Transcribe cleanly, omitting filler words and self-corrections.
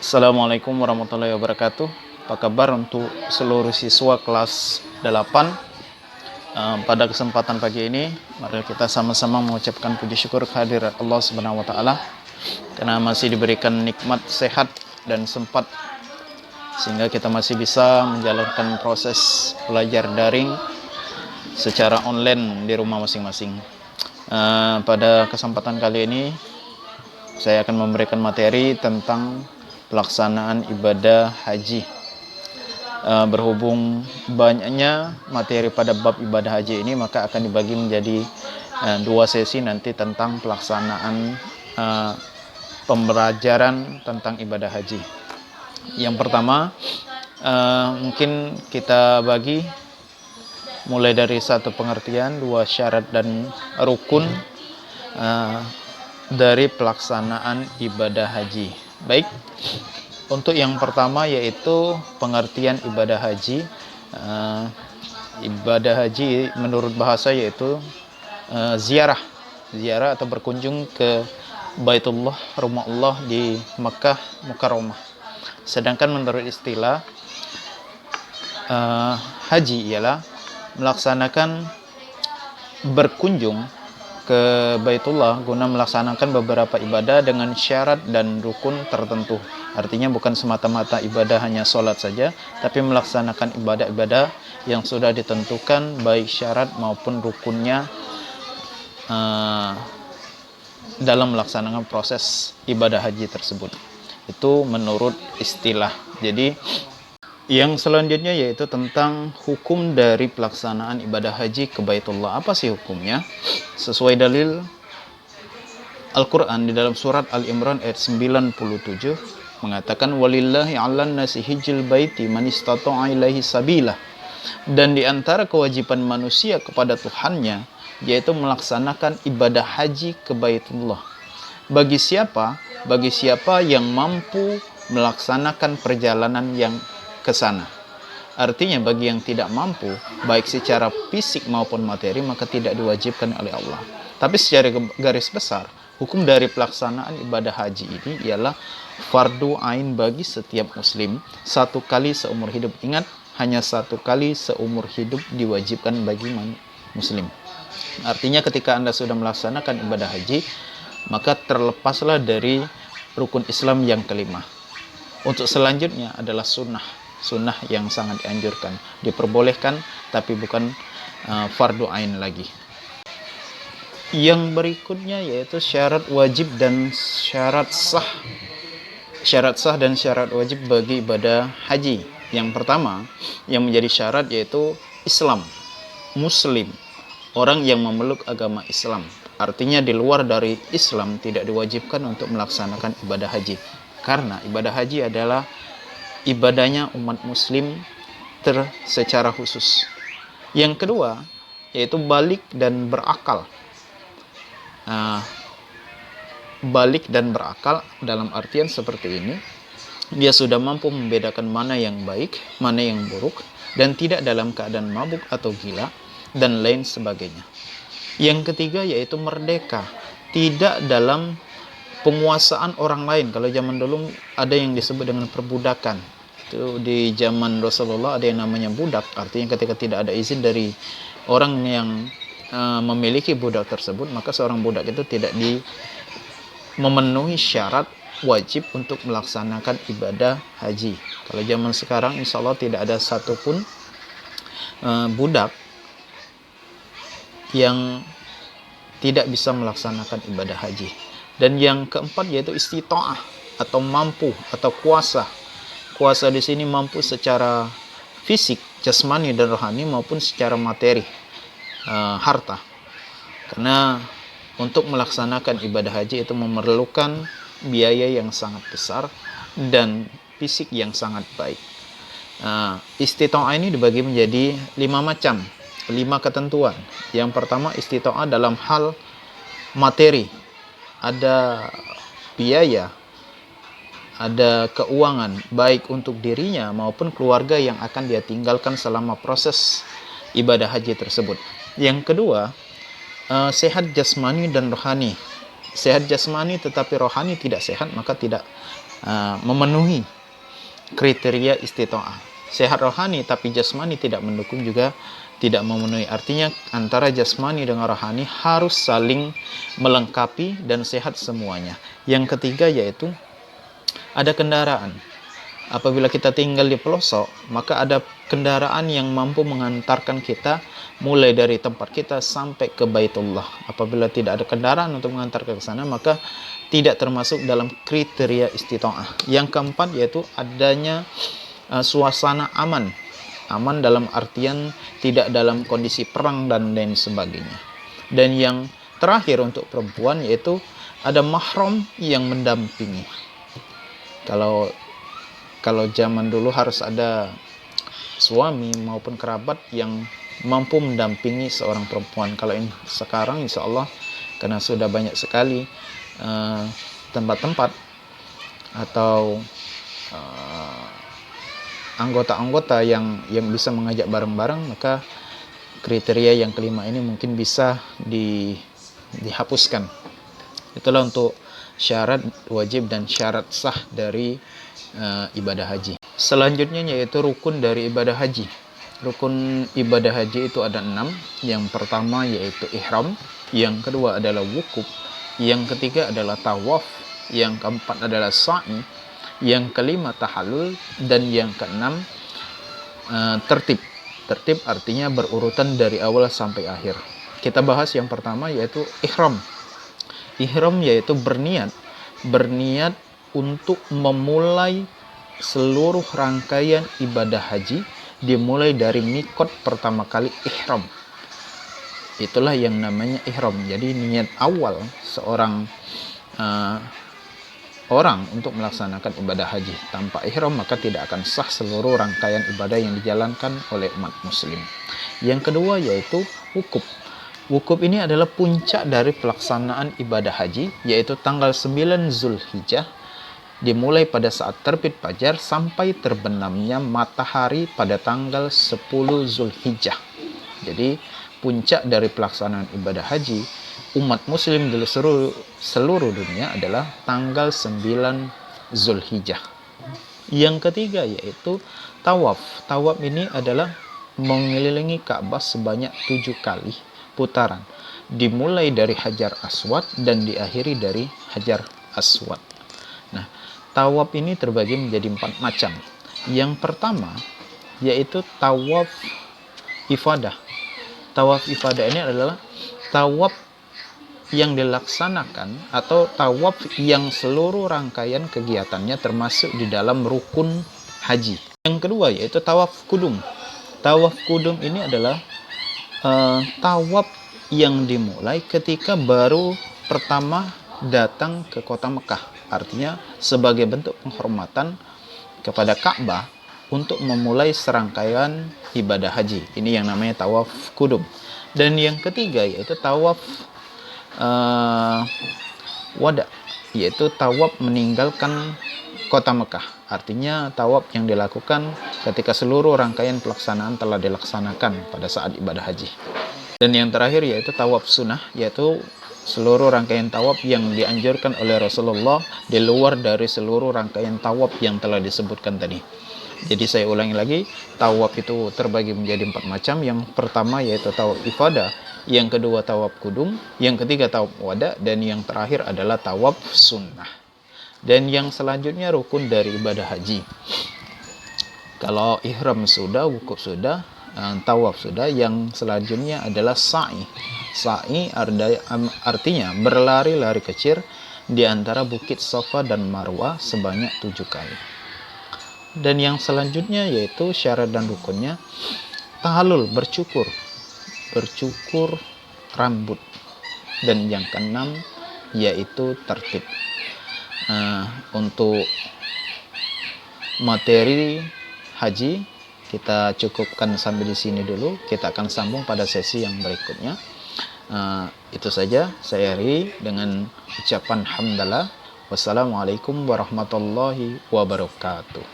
Assalamualaikum warahmatullahi wabarakatuh. Apa kabar untuk seluruh siswa kelas 8? Pada kesempatan pagi ini, mari kita sama-sama mengucapkan puji syukur kehadirat Allah Subhanahu wa taala karena masih diberikan nikmat sehat dan sempat sehingga kita masih bisa menjalankan proses belajar daring secara online di rumah masing-masing. Pada kesempatan kali ini saya akan memberikan materi tentang pelaksanaan ibadah haji. Berhubung banyaknya materi pada bab ibadah haji ini, maka akan dibagi menjadi 2 sesi nanti tentang pelaksanaan pembelajaran tentang ibadah haji. Yang pertama, mungkin kita bagi mulai dari 1 pengertian, 2 syarat dan rukun dari pelaksanaan ibadah haji. Baik, untuk yang pertama yaitu pengertian ibadah haji. Ibadah haji menurut bahasa yaitu ziarah atau berkunjung ke Baitullah, rumah Allah di Makkah Mukarramah. Sedangkan menurut istilah haji ialah melaksanakan berkunjung ke Baitullah guna melaksanakan beberapa ibadah dengan syarat dan rukun tertentu. Artinya bukan semata-mata ibadah hanya sholat saja, tapi melaksanakan ibadah-ibadah yang sudah ditentukan baik syarat maupun rukunnya dalam melaksanakan proses ibadah haji tersebut. Itu menurut istilah. Jadi yang selanjutnya yaitu tentang hukum dari pelaksanaan ibadah haji ke Baitullah. Apa sih hukumnya? Sesuai dalil Al-Quran di dalam surat Al-Imran ayat 97 mengatakan walillahi 'alan nasi hijjil baiti man istata'a ilaihi sabila. Dan di antara kewajiban manusia kepada Tuhannya yaitu melaksanakan ibadah haji ke Baitullah. Bagi siapa? Bagi siapa yang mampu melaksanakan perjalanan yang ke sana. Artinya bagi yang tidak mampu baik secara fisik maupun materi maka tidak diwajibkan oleh Allah. Tapi secara garis besar hukum dari pelaksanaan ibadah haji ini ialah fardu ain bagi setiap muslim 1 kali seumur hidup. Ingat, hanya 1 kali seumur hidup diwajibkan bagi muslim. Artinya ketika Anda sudah melaksanakan ibadah haji maka terlepaslah dari rukun Islam yang kelima. Untuk selanjutnya adalah sunnah yang sangat dianjurkan, diperbolehkan tapi bukan fardu ain lagi. Yang berikutnya yaitu syarat wajib dan syarat sah. Syarat sah dan syarat wajib bagi ibadah haji. Yang pertama yang menjadi syarat yaitu Islam, muslim, orang yang memeluk agama Islam. Artinya di luar dari Islam tidak diwajibkan untuk melaksanakan ibadah haji. Karena ibadah haji adalah ibadahnya umat muslim secara khusus. Yang kedua yaitu balik dan berakal. Balik dan berakal dalam artian seperti ini, dia sudah mampu membedakan mana yang baik, mana yang buruk, dan tidak dalam keadaan mabuk atau gila dan lain sebagainya. Yang ketiga yaitu merdeka, tidak dalam penguasaan orang lain. Kalau zaman dulu ada yang disebut dengan perbudakan. Itu di zaman Rasulullah ada yang namanya budak. Artinya ketika tidak ada izin dari orang yang memiliki budak tersebut, maka seorang budak itu tidak memenuhi syarat wajib untuk melaksanakan ibadah haji. Kalau zaman sekarang insya Allah tidak ada satupun budak yang tidak bisa melaksanakan ibadah haji. Dan yang keempat yaitu istita'ah atau mampu atau kuasa. Kuasa di sini mampu secara fisik, jasmani dan rohani maupun secara materi, harta. Karena untuk melaksanakan ibadah haji itu memerlukan biaya yang sangat besar dan fisik yang sangat baik. Istita'ah ini dibagi menjadi 5 macam, 5 ketentuan. Yang pertama istita'ah dalam hal materi. Ada biaya, ada keuangan baik untuk dirinya maupun keluarga yang akan dia tinggalkan selama proses ibadah haji tersebut. Yang kedua, sehat jasmani dan rohani. Sehat jasmani tetapi rohani tidak sehat maka tidak memenuhi kriteria istitoah. Sehat rohani tapi jasmani tidak mendukung juga tidak memenuhi. Artinya antara jasmani dengan rohani harus saling melengkapi dan sehat semuanya. Yang ketiga yaitu ada kendaraan. Apabila kita tinggal di pelosok, maka ada kendaraan yang mampu mengantarkan kita mulai dari tempat kita sampai ke Baitullah. Apabila tidak ada kendaraan untuk mengantarkan ke sana, maka tidak termasuk dalam kriteria istitoah. Yang keempat yaitu adanya suasana aman. Aman dalam artian tidak dalam kondisi perang dan lain sebagainya. Dan yang terakhir untuk perempuan yaitu ada mahram yang mendampingi. Kalau zaman dulu harus ada suami maupun kerabat yang mampu mendampingi seorang perempuan. Kalau sekarang insya Allah karena sudah banyak sekali tempat-tempat atau anggota-anggota yang bisa mengajak bareng-bareng, maka kriteria yang kelima ini mungkin bisa dihapuskan. Itulah untuk syarat wajib dan syarat sah dari ibadah haji. Selanjutnya yaitu rukun dari ibadah haji. Rukun ibadah haji itu ada 6. Yang pertama yaitu ihram, yang kedua adalah wukuf, yang ketiga adalah tawaf, yang keempat adalah sa'i, yang kelima tahallul, dan yang keenam tertib. Tertib artinya berurutan dari awal sampai akhir. Kita bahas yang pertama yaitu ihram. Ihram yaitu berniat untuk memulai seluruh rangkaian ibadah haji, dimulai dari mikot pertama kali ihram. Itulah yang namanya ihram. Jadi niat awal seorang orang untuk melaksanakan ibadah haji. Tanpa ihram maka tidak akan sah seluruh rangkaian ibadah yang dijalankan oleh umat muslim. Yang kedua yaitu wukuf. Wukuf ini adalah puncak dari pelaksanaan ibadah haji, yaitu tanggal 9 Zulhijjah, dimulai pada saat terbit fajar sampai terbenamnya matahari pada tanggal 10 Zulhijjah. Jadi puncak dari pelaksanaan ibadah haji umat muslim di seluruh dunia adalah tanggal 9 Zulhijjah. Yang ketiga yaitu tawaf. Tawaf ini adalah mengelilingi Ka'bah sebanyak 7 kali putaran, dimulai dari Hajar Aswad dan diakhiri dari Hajar Aswad. Nah, tawaf ini terbagi menjadi 4 macam. Yang pertama yaitu tawaf ifadah. Tawaf ifadah ini adalah tawaf yang dilaksanakan atau tawaf yang seluruh rangkaian kegiatannya termasuk di dalam rukun haji. Yang kedua yaitu tawaf kudum. Tawaf kudum ini adalah tawaf yang dimulai ketika baru pertama datang ke kota Mekah. Artinya sebagai bentuk penghormatan kepada Ka'bah untuk memulai serangkaian ibadah haji. Ini yang namanya tawaf kudum. Dan yang ketiga yaitu tawaf wada, yaitu tawaf meninggalkan kota Mekah. Artinya tawaf yang dilakukan ketika seluruh rangkaian pelaksanaan telah dilaksanakan pada saat ibadah haji. Dan yang terakhir yaitu tawaf sunnah, yaitu seluruh rangkaian tawaf yang dianjurkan oleh Rasulullah di luar dari seluruh rangkaian tawaf yang telah disebutkan tadi. Jadi saya ulangi lagi, tawaf itu terbagi menjadi 4 macam. Yang pertama yaitu tawaf ifadah, yang kedua tawaf kudum, yang ketiga tawaf wada, dan yang terakhir adalah tawaf sunnah. Dan yang selanjutnya rukun dari ibadah haji. Kalau ihram sudah, wukuf sudah, tawaf sudah, yang selanjutnya adalah sa'i. Sa'i artinya berlari-lari kecil di antara bukit Safa dan Marwah sebanyak 7 kali. Dan yang selanjutnya yaitu syarat dan rukunnya tahallul, bercukur rambut. Dan yang keenam yaitu tertib. Untuk materi haji kita cukupkan sampai di sini dulu. Kita akan sambung pada sesi yang berikutnya. Itu saja saya akhiri dengan ucapan hamdalah. Wassalamualaikum warahmatullahi wabarakatuh.